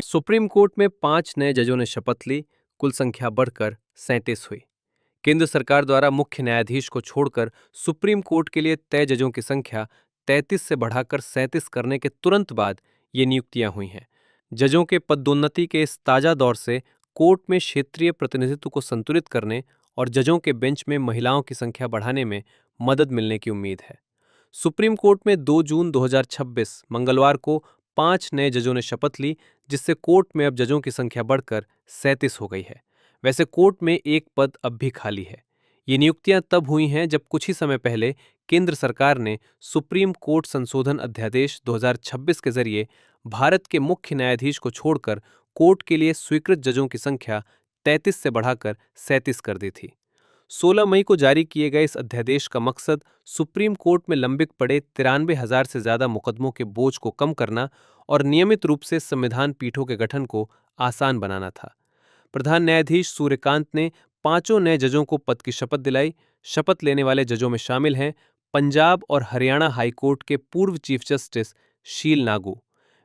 Supreme court में 5 नए जजों ने शपथ ली। कुल संख्या बढ़कर 37 हुई। केंद्र सरकार द्वारा मुख्य न्यायाधीश को छोड़कर सुप्रीम कोर्ट के लिए तय जजों की संख्या 33 से बढ़ाकर 37 करने के तुरंत बाद ये नियुक्तियां हुई हैं। जजों के पदोन्नति के इस ताजा दौर से कोर्ट में क्षेत्रीय प्रतिनिधित्व को संतुलित करने और जजों के बेंच में महिलाओं की संख्या बढ़ाने में मदद मिलने की उम्मीद है। सुप्रीम कोर्ट में 2 जून 2026 मंगलवार को 5 नए जजों ने शपथ ली, जिससे कोर्ट में अब जजों की संख्या बढ़कर 37 हो गई है। वैसे कोर्ट में एक पद अब भी खाली है। ये नियुक्तियां तब हुई हैं जब कुछ ही समय पहले केंद्र सरकार ने सुप्रीम कोर्ट संशोधन अध्यादेश 2026 के जरिए भारत के मुख्य न्यायाधीश को छोड़कर कोर्ट के लिए स्वीकृत जजों की संख्या 33 से बढ़ाकर 37 कर दी थी। 16 मई को जारी किए गए इस अध्यादेश का मकसद सुप्रीम कोर्ट में लंबित पड़े 93,000 से ज्यादा मुकदमों के बोझ को कम करना और नियमित रूप से संविधान पीठों के गठन को आसान बनाना था। प्रधान न्यायाधीश सूर्यकांत ने 5 नए जजों को पद की शपथ दिलाई। शपथ लेने वाले जजों में शामिल हैं पंजाब और हरियाणा हाईकोर्ट के पूर्व चीफ जस्टिस शील नागू।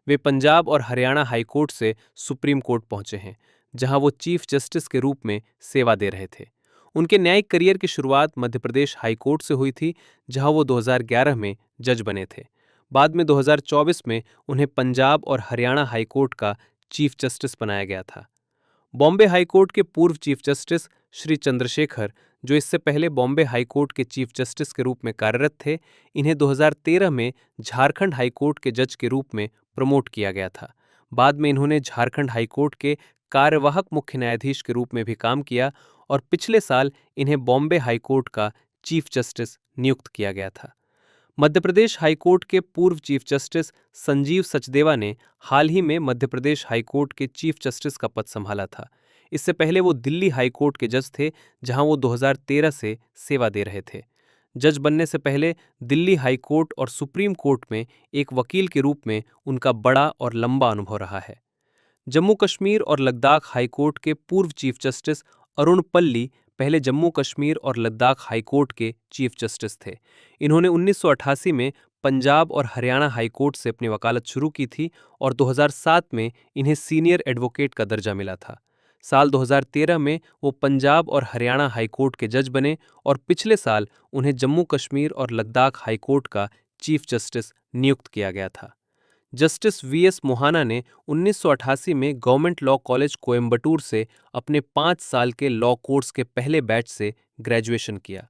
वे पंजाब और हरियाणा हाईकोर्ट से सुप्रीम कोर्ट पहुंचे हैं, जहां वो चीफ जस्टिस के रूप में सेवा दे रहे थे। उनके न्यायिक करियर की शुरुआत मध्य प्रदेश हाईकोर्ट से हुई थी, जहां वो 2011 में जज बने थे। बाद में 2024 में उन्हें पंजाब और हरियाणा हाईकोर्ट का चीफ जस्टिस बनाया गया था। बॉम्बे हाईकोर्ट के पूर्व चीफ जस्टिस श्री चंद्रशेखर, जो इससे पहले बॉम्बे हाईकोर्ट के चीफ जस्टिस के रूप में कार्यरत थे, इन्हें 2013 में झारखंड हाईकोर्ट के जज के रूप में प्रमोट किया गया था। बाद में इन्होंने झारखंड हाईकोर्ट के कार्यवाहक मुख्य न्यायाधीश के रूप में भी काम किया और पिछले साल इन्हें बॉम्बे हाईकोर्ट का चीफ जस्टिस नियुक्त किया गया था। मध्य प्रदेश हाईकोर्ट के पूर्व चीफ जस्टिस संजीव सचदेवा ने हाल ही में मध्य प्रदेश हाईकोर्ट के चीफ जस्टिस का पद संभाला था। इससे पहले वो दिल्ली हाईकोर्ट के जज थे, जहां वो 2013 से सेवा दे रहे थे। जज बनने से पहले दिल्ली हाईकोर्ट और सुप्रीम कोर्ट में एक वकील के रूप में उनका बड़ा और लंबा अनुभव रहा है। जम्मू कश्मीर और लद्दाख हाईकोर्ट के पूर्व चीफ जस्टिस अरुण पल्ली पहले जम्मू कश्मीर और लद्दाख हाईकोर्ट के चीफ जस्टिस थे। इन्होंने 1988 में पंजाब और हरियाणा हाईकोर्ट से अपनी वकालत शुरू की थी और 2007 में इन्हें सीनियर एडवोकेट का दर्जा मिला था। साल 2013 में वो पंजाब और हरियाणा हाईकोर्ट के जज बने और पिछले साल उन्हें जम्मू कश्मीर और लद्दाख हाईकोर्ट का चीफ जस्टिस नियुक्त किया गया था। जस्टिस वीएस मोहाना ने 1988 में गवर्नमेंट लॉ कॉलेज कोयम्बटूर से अपने 5 साल के लॉ कोर्स के पहले बैच से ग्रेजुएशन किया।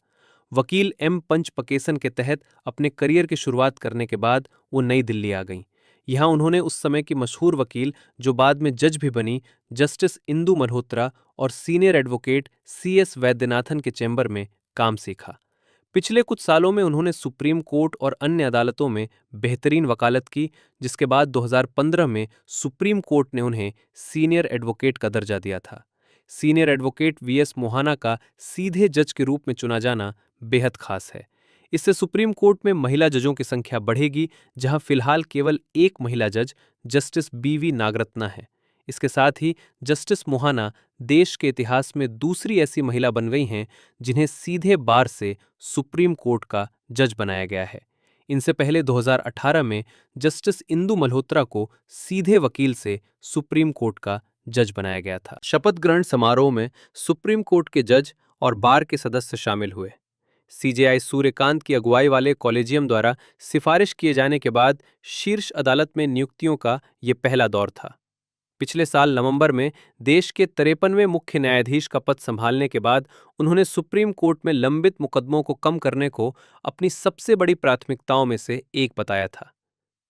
वकील एम पंचपकेसन के तहत अपने करियर की शुरुआत करने के बाद वो नई दिल्ली आ गईं। यहाँ उन्होंने उस समय की मशहूर वकील, जो बाद में जज भी बनी, जस्टिस इंदु मल्होत्रा और सीनियर एडवोकेट सीएस वैद्यनाथन के चैम्बर में काम सीखा। पिछले कुछ सालों में उन्होंने सुप्रीम कोर्ट और अन्य अदालतों में बेहतरीन वकालत की, जिसके बाद 2015 में सुप्रीम कोर्ट ने उन्हें सीनियर एडवोकेट का दर्जा दिया था। सीनियर एडवोकेट वीएस मोहाना का सीधे जज के रूप में चुना जाना बेहद खास है। इससे सुप्रीम कोर्ट में महिला जजों की संख्या बढ़ेगी, जहां फिलहाल केवल एक महिला जज जस्टिस बीवी नागरत्ना है। इसके साथ ही जस्टिस मोहाना देश के इतिहास में दूसरी ऐसी महिला बन गई हैं जिन्हें सीधे बार से सुप्रीम कोर्ट का जज बनाया गया है। इनसे पहले 2018 में जस्टिस इंदु मल्होत्रा को सीधे वकील से सुप्रीम कोर्ट का जज बनाया गया था। शपथ ग्रहण समारोह में सुप्रीम कोर्ट के जज और बार के सदस्य शामिल हुए। सीजेआई सूर्यकांत की अगुवाई वाले कॉलेजियम द्वारा सिफारिश किए जाने के बाद शीर्ष अदालत में नियुक्तियों का ये पहला दौर था। पिछले साल नवंबर में देश के 53वें मुख्य न्यायाधीश का पद संभालने के बाद उन्होंने सुप्रीम कोर्ट में लंबित मुकदमों को कम करने को अपनी सबसे बड़ी प्राथमिकताओं में से एक बताया था।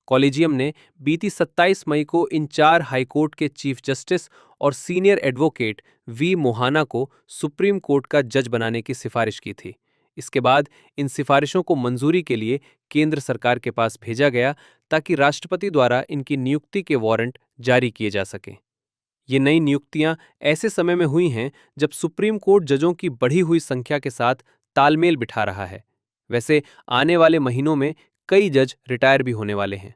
कॉलेजियम ने बीती 27 मई को इन 4 हाईकोर्ट के चीफ जस्टिस और सीनियर एडवोकेट वी मोहाना को सुप्रीम कोर्ट का जज बनाने की सिफारिश की थी। इसके बाद इन सिफारिशों को मंजूरी के लिए केंद्र सरकार के पास भेजा गया, ताकि राष्ट्रपति द्वारा इनकी नियुक्ति के वारंट जारी किए जा सकें। ये नई नियुक्तियां ऐसे समय में हुई हैं जब सुप्रीम कोर्ट जजों की बढ़ी हुई संख्या के साथ तालमेल बिठा रहा है। वैसे आने वाले महीनों में कई जज रिटायर भी होने वाले हैं।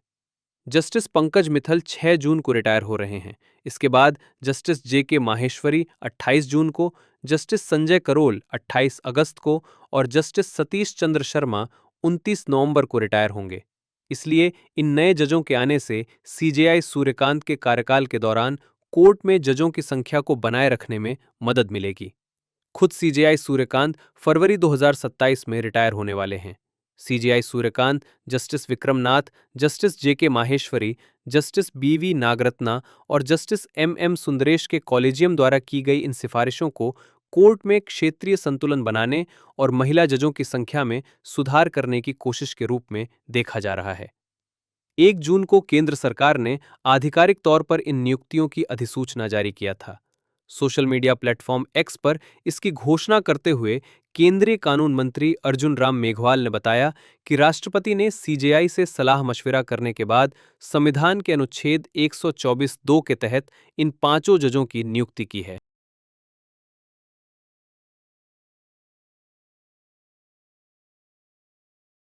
जस्टिस पंकज मित्तल 6 जून को रिटायर हो रहे हैं। इसके बाद जस्टिस जेके माहेश्वरी 28 जून को, जस्टिस संजय करोल 28 अगस्त को और जस्टिस सतीश चंद्र शर्मा 29 नवंबर को रिटायर होंगे। इसलिए इन नए जजों के आने से सीजेआई सूर्यकांत के कार्यकाल के दौरान कोर्ट में जजों की संख्या को बनाए रखने में मदद मिलेगी। खुद सीजेआई सूर्यकांत फरवरी 2027 में रिटायर होने वाले हैं। CJI Suryakant justice Vikramnath, justice JK Maheshwari, justice BV Nagarathna और जस्टिस एमएम सुंदरेश के कॉलेजियम द्वारा की गई इन सिफारिशों को कोर्ट में क्षेत्रीय संतुलन बनाने और महिला जजों की संख्या में सुधार करने की कोशिश के रूप में देखा जा रहा है। 1 जून को केंद्र सरकार ने आधिकारिक तौर पर इन नियुक्तियों की अधिसूचना जारी किया था। सोशल मीडिया प्लेटफॉर्म एक्स पर इसकी घोषणा करते हुए केंद्रीय कानून मंत्री अर्जुन राम मेघवाल ने बताया कि राष्ट्रपति ने सीजेआई से सलाह मशविरा करने के बाद संविधान के अनुच्छेद 124(2) के तहत इन 5 जजों की नियुक्ति की है।